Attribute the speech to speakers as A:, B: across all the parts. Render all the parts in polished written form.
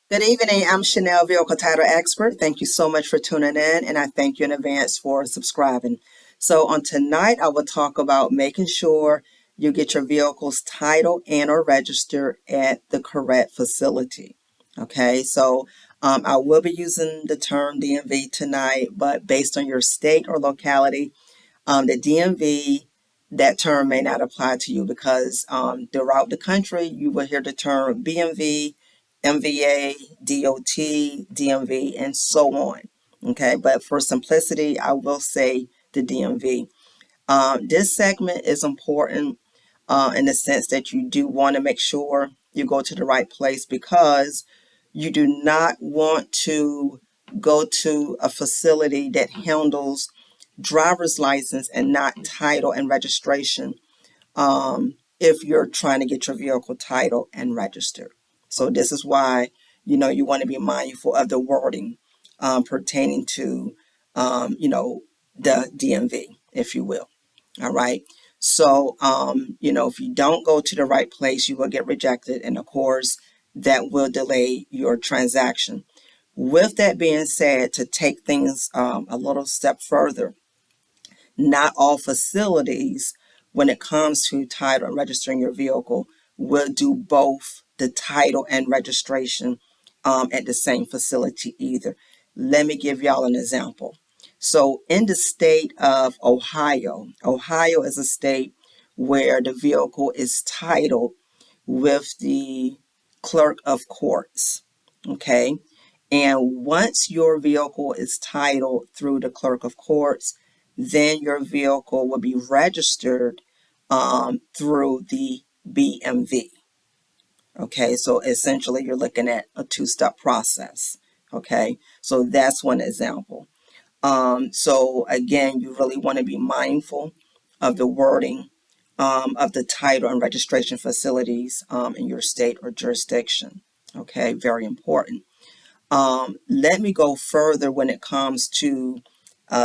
A: Good evening. I'm Chanel, Vehicle Title Expert. Thank you so much for tuning in, and I thank you in advance for subscribing. So, on tonight, I will talk about making sure you get your vehicle's title and or registered at the correct facility. Okay, so I will be using the term DMV tonight, but based on your state or locality, the DMV, that term may not apply to you because throughout the country, you will hear the term BMV, MVA, DOT, DMV, and so on. Okay, but for simplicity, I will say the DMV. This segment is important in the sense that you do want to make sure you go to the right place because you do not want to go to a facility that handles driver's license and not title and registration if you're trying to get your vehicle title and registered. So this is why you want to be mindful of the wording pertaining to the DMV, if you will. All right. So if you don't go to the right place, you will get rejected, and of course that will delay your transaction. With that being said, to take things a little step further, not all facilities, when it comes to title and registering your vehicle, will do both the title and registration at the same facility either. Let me give y'all an example. So, in the state of Ohio, Ohio is a state where the vehicle is titled with the clerk of courts. Okay. And once your vehicle is titled through the clerk of courts, then your vehicle will be registered through the BMV. Okay, so essentially you're looking at a two-step process. Okay, so that's one example. So again, you really want to be mindful of the wording of the title and registration facilities in your state or jurisdiction. Okay, very important. Let me go further when it comes to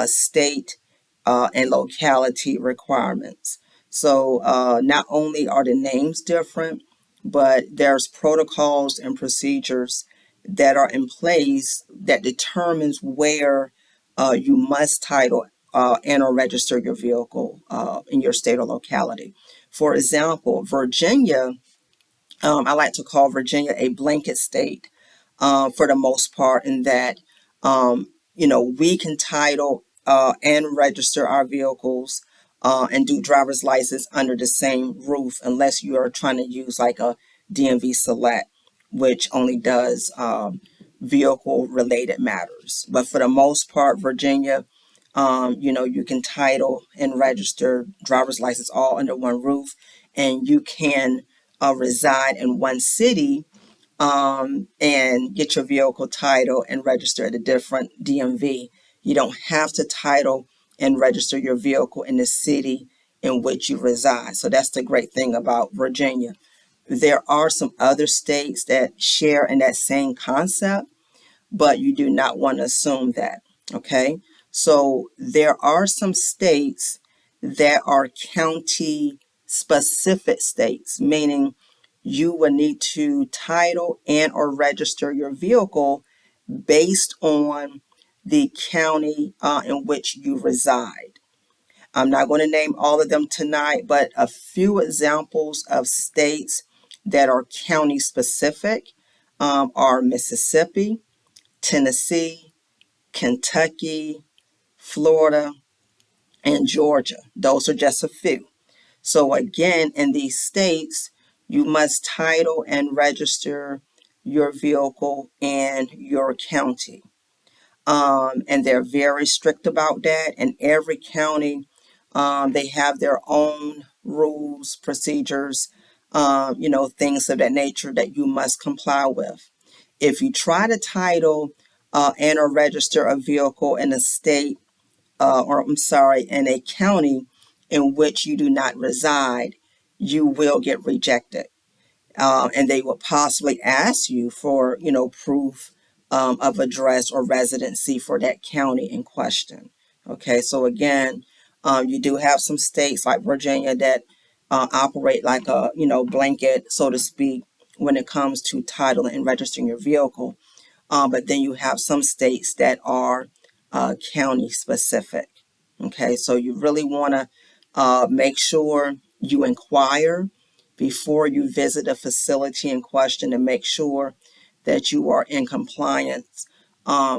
A: state and locality requirements. So not only are the names different, but there's protocols and procedures that are in place that determines where you must title and or register your vehicle in your state or locality. For example, Virginia, I like to call Virginia a blanket state for the most part, in that we can title and register our vehicles and do driver's license under the same roof, unless you are trying to use like a DMV Select, which only does vehicle related matters. But for the most part, Virginia, you can title and register driver's license all under one roof, and you can reside in one city and get your vehicle title and register at a different DMV. You don't have to title and register your vehicle in the city in which you reside. So that's the great thing about Virginia. There are some other states that share in that same concept, but you do not want to assume that. Okay. So there are some states that are county specific states, meaning you will need to title and or register your vehicle based on the county in which you reside. I'm not going to name all of them tonight, but a few examples of states that are county specific are Mississippi, Tennessee, Kentucky, Florida, and Georgia. Those are just a few. So again, in these states, you must title and register your vehicle in your county. And they're very strict about that. And every county, they have their own rules, procedures, things of that nature that you must comply with. If you try to title and or register a vehicle in a state, in a county in which you do not reside, you will get rejected. And they will possibly ask you for, proof of address or residency for that county in question. Okay, so again, you do have some states like Virginia that operate like a, blanket, so to speak, when it comes to title and registering your vehicle. But then you have some states that are county specific. Okay, so you really want to make sure you inquire before you visit a facility in question, and make sure that you are in compliance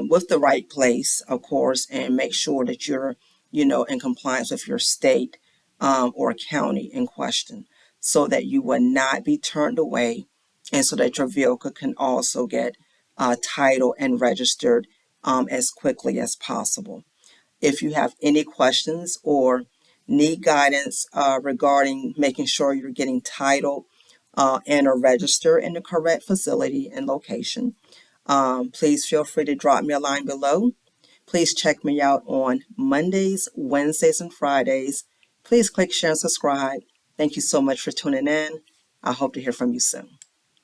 A: with the right place, of course, and make sure that you're, in compliance with your state or county in question, so that you will not be turned away, and so that your vehicle can also get title and registered as quickly as possible. If you have any questions or need guidance regarding making sure you're getting title and or register in the correct facility and location, please feel free to drop me a line below. Please check me out on Mondays, Wednesdays, and Fridays. Please click share and subscribe. Thank you so much for tuning in. I hope to hear from you soon.